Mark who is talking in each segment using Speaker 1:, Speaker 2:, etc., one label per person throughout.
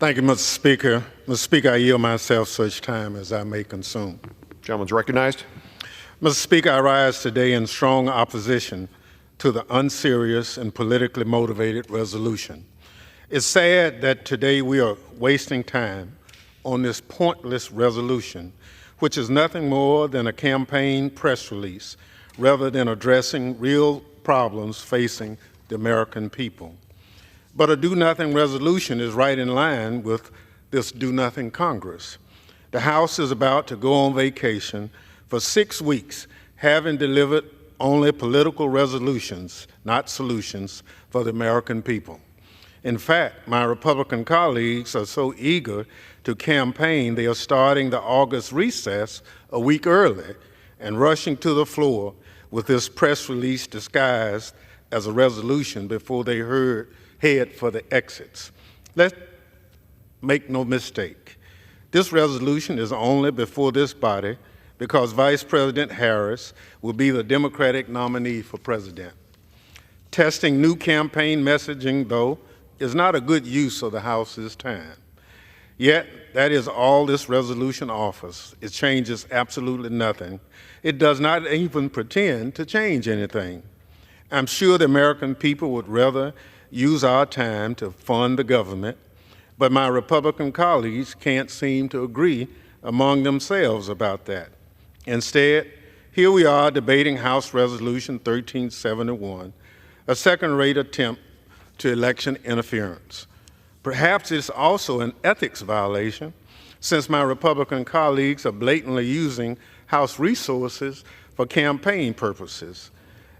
Speaker 1: Thank you, Mr. Speaker. Mr. Speaker, I yield myself such time as I may consume.
Speaker 2: Gentleman's recognized.
Speaker 1: Mr. Speaker, I rise today in strong opposition to the unserious and politically motivated resolution. It's sad that today we are wasting time on this pointless resolution, which is nothing more than a campaign press release rather than addressing real problems facing the American people. But a do-nothing resolution is right in line with this do-nothing Congress. The House is about to go on vacation for 6 weeks, having delivered only political resolutions, not solutions, for the American people. In fact, my Republican colleagues are so eager to campaign, they are starting the August recess a week early and rushing to the floor with this press release disguised as a resolution before they head for the exits. Let's make no mistake. This resolution is only before this body because Vice President Harris will be the Democratic nominee for president. Testing new campaign messaging, though, is not a good use of the House's time. Yet, that is all this resolution offers. It changes absolutely nothing. It does not even pretend to change anything. I'm sure the American people would rather use our time to fund the government, but my Republican colleagues can't seem to agree among themselves about that. Instead, here we are debating House Resolution 1371, a second-rate attempt to election interference. Perhaps it's also an ethics violation, since my Republican colleagues are blatantly using House resources for campaign purposes.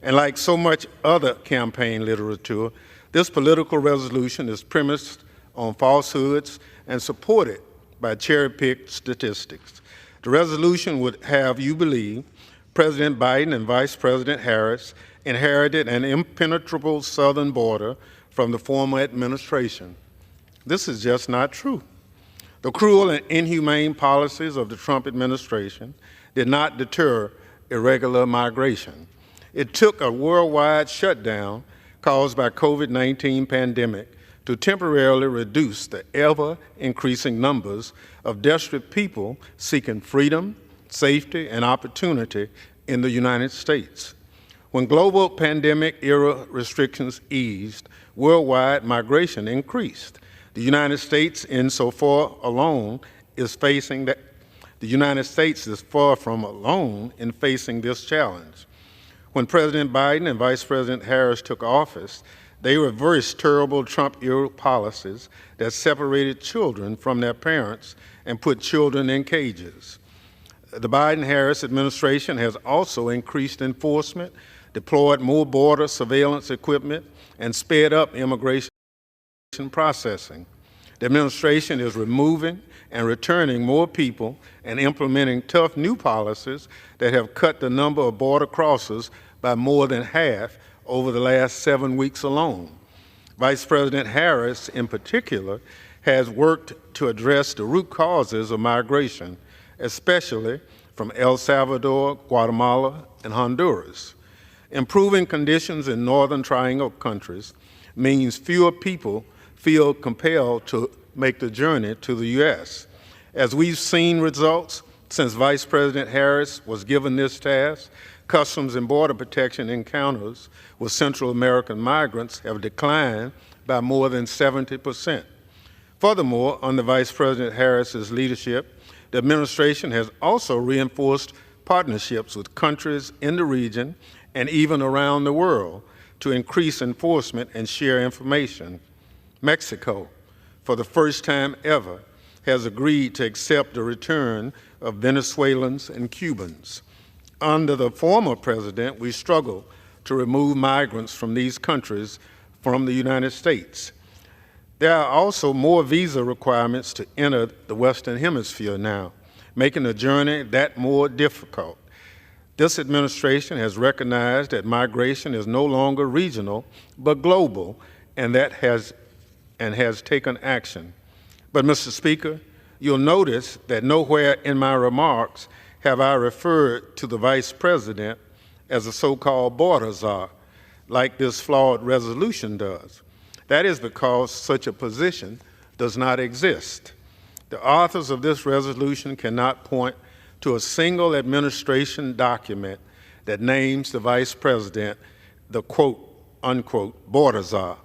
Speaker 1: And like so much other campaign literature, this political resolution is premised on falsehoods and supported by cherry-picked statistics. The resolution would have you believe President Biden and Vice President Harris inherited an impenetrable southern border from the former administration. This is just not true. The cruel and inhumane policies of the Trump administration did not deter irregular migration. It took a worldwide shutdown caused by COVID-19 pandemic to temporarily reduce the ever-increasing numbers of desperate people seeking freedom, safety, and opportunity in the United States. When global pandemic-era restrictions eased, worldwide migration increased. The United States, insofar alone, is facing that. The United States is far from alone in facing this challenge. When President Biden and Vice President Harris took office, they reversed terrible Trump-era policies that separated children from their parents and put children in cages. The Biden-Harris administration has also increased enforcement, deployed more border surveillance equipment, and sped up immigration processing. The administration is removing and returning more people and implementing tough new policies that have cut the number of border crossers by more than half over the last 7 weeks alone. Vice President Harris, in particular, has worked to address the root causes of migration, especially from El Salvador, Guatemala, and Honduras. Improving conditions in Northern Triangle countries means fewer people feel compelled to make the journey to the U.S. As we've seen results since Vice President Harris was given this task, Customs and Border Protection encounters with Central American migrants have declined by more than 70%. Furthermore, under Vice President Harris's leadership, the administration has also reinforced partnerships with countries in the region and even around the world to increase enforcement and share information. Mexico, for the first time ever, has agreed to accept the return of Venezuelans and Cubans. Under the former president, we struggled to remove migrants from these countries from the United States. There are also more visa requirements to enter the Western Hemisphere now, making the journey that more difficult. This administration has recognized that migration is no longer regional, but global, and has taken action. But, Mr. Speaker, you'll notice that nowhere in my remarks have I referred to the Vice President as a so-called border czar, like this flawed resolution does. That is because such a position does not exist. The authors of this resolution cannot point to a single administration document that names the Vice President the quote, unquote, border czar.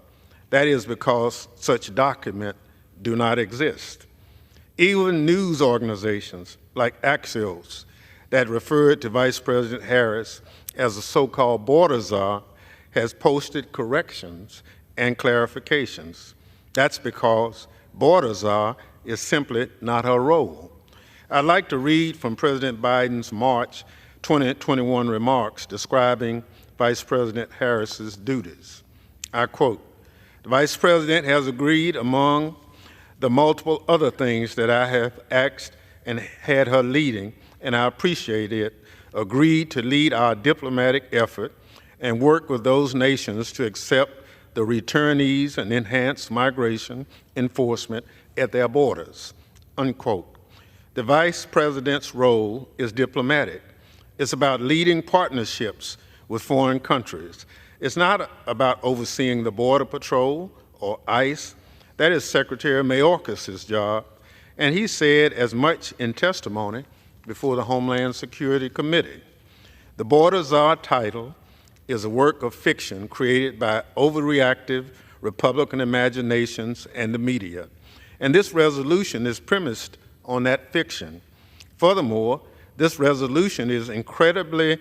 Speaker 1: That is because such documents do not exist. Even news organizations like Axios that referred to Vice President Harris as a so-called border czar has posted corrections and clarifications. That's because border czar is simply not her role. I'd like to read from President Biden's March 2021 remarks describing Vice President Harris's duties. I quote, "The Vice President has agreed, among the multiple other things that I have asked and had her leading, and I appreciate it, agreed to lead our diplomatic effort and work with those nations to accept the returnees and enhance migration enforcement at their borders," unquote. The Vice President's role is diplomatic. It's about leading partnerships with foreign countries. It's not about overseeing the Border Patrol or ICE. That is Secretary Mayorkas's job, and he said as much in testimony before the Homeland Security Committee. The Border Czar title is a work of fiction created by overreactive Republican imaginations and the media, and this resolution is premised on that fiction. Furthermore, this resolution is incredibly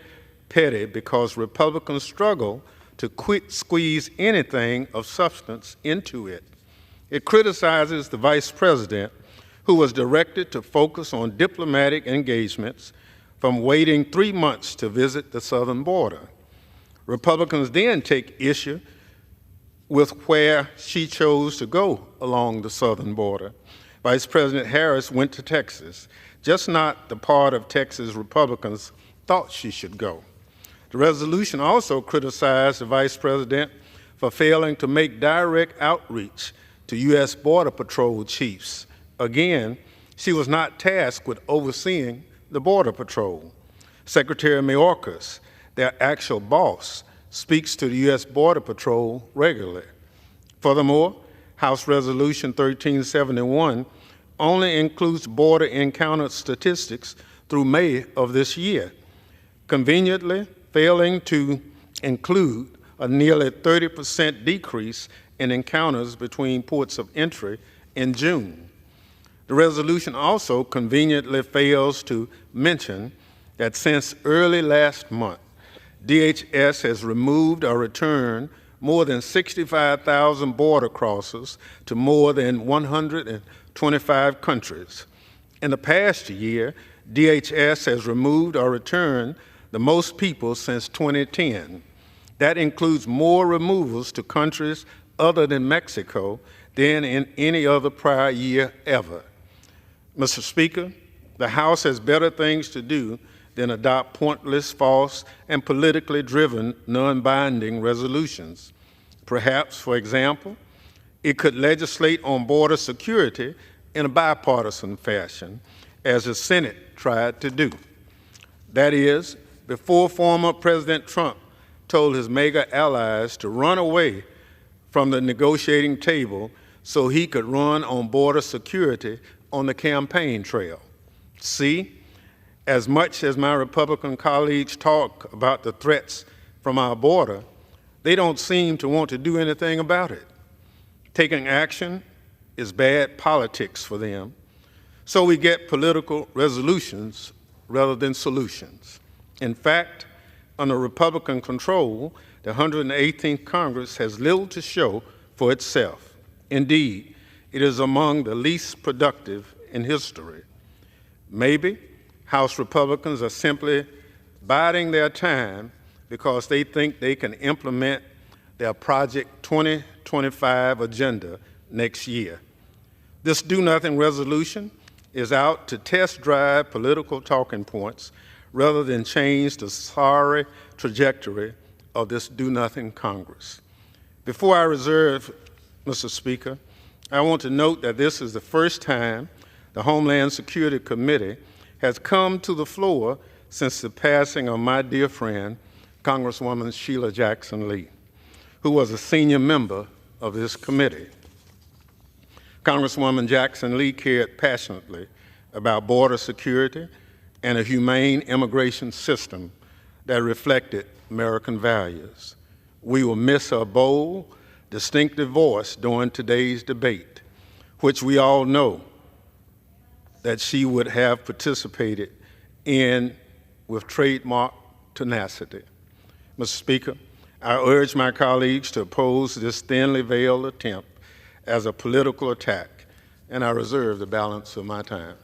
Speaker 1: petty because Republicans struggle to squeeze anything of substance into it. It criticizes the Vice President, who was directed to focus on diplomatic engagements from waiting 3 months to visit the southern border. Republicans then take issue with where she chose to go along the southern border. Vice President Harris went to Texas, just not the part of Texas Republicans thought she should go. The resolution also criticized the Vice President for failing to make direct outreach to U.S. Border Patrol chiefs. Again, she was not tasked with overseeing the Border Patrol. Secretary Mayorkas, their actual boss, speaks to the U.S. Border Patrol regularly. Furthermore, House Resolution 1371 only includes border encounter statistics through May of this year, conveniently failing to include a nearly 30% decrease in encounters between ports of entry in June. The resolution also conveniently fails to mention that since early last month, DHS has removed or returned more than 65,000 border crossers to more than 125 countries. In the past year, DHS has removed or returned the most people since 2010. That includes more removals to countries other than Mexico than in any other prior year ever. Mr. Speaker, the House has better things to do than adopt pointless, false, and politically driven, non-binding resolutions. Perhaps, for example, it could legislate on border security in a bipartisan fashion, as the Senate tried to do. That is, before former President Trump told his MAGA allies to run away from the negotiating table so he could run on border security on the campaign trail. See, as much as my Republican colleagues talk about the threats from our border, they don't seem to want to do anything about it. Taking action is bad politics for them, so we get political resolutions rather than solutions. In fact, under Republican control, the 118th Congress has little to show for itself. Indeed, it is among the least productive in history. Maybe House Republicans are simply biding their time because they think they can implement their Project 2025 agenda next year. This do-nothing resolution is out to test drive political talking points rather than change the sorry trajectory of this do-nothing Congress. Before I reserve, Mr. Speaker, I want to note that this is the first time the Homeland Security Committee has come to the floor since the passing of my dear friend, Congresswoman Sheila Jackson Lee, who was a senior member of this committee. Congresswoman Jackson Lee cared passionately about border security and a humane immigration system that reflected American values. We will miss her bold, distinctive voice during today's debate, which we all know that she would have participated in with trademark tenacity. Mr. Speaker, I urge my colleagues to oppose this thinly veiled attempt as a political attack, and I reserve the balance of my time.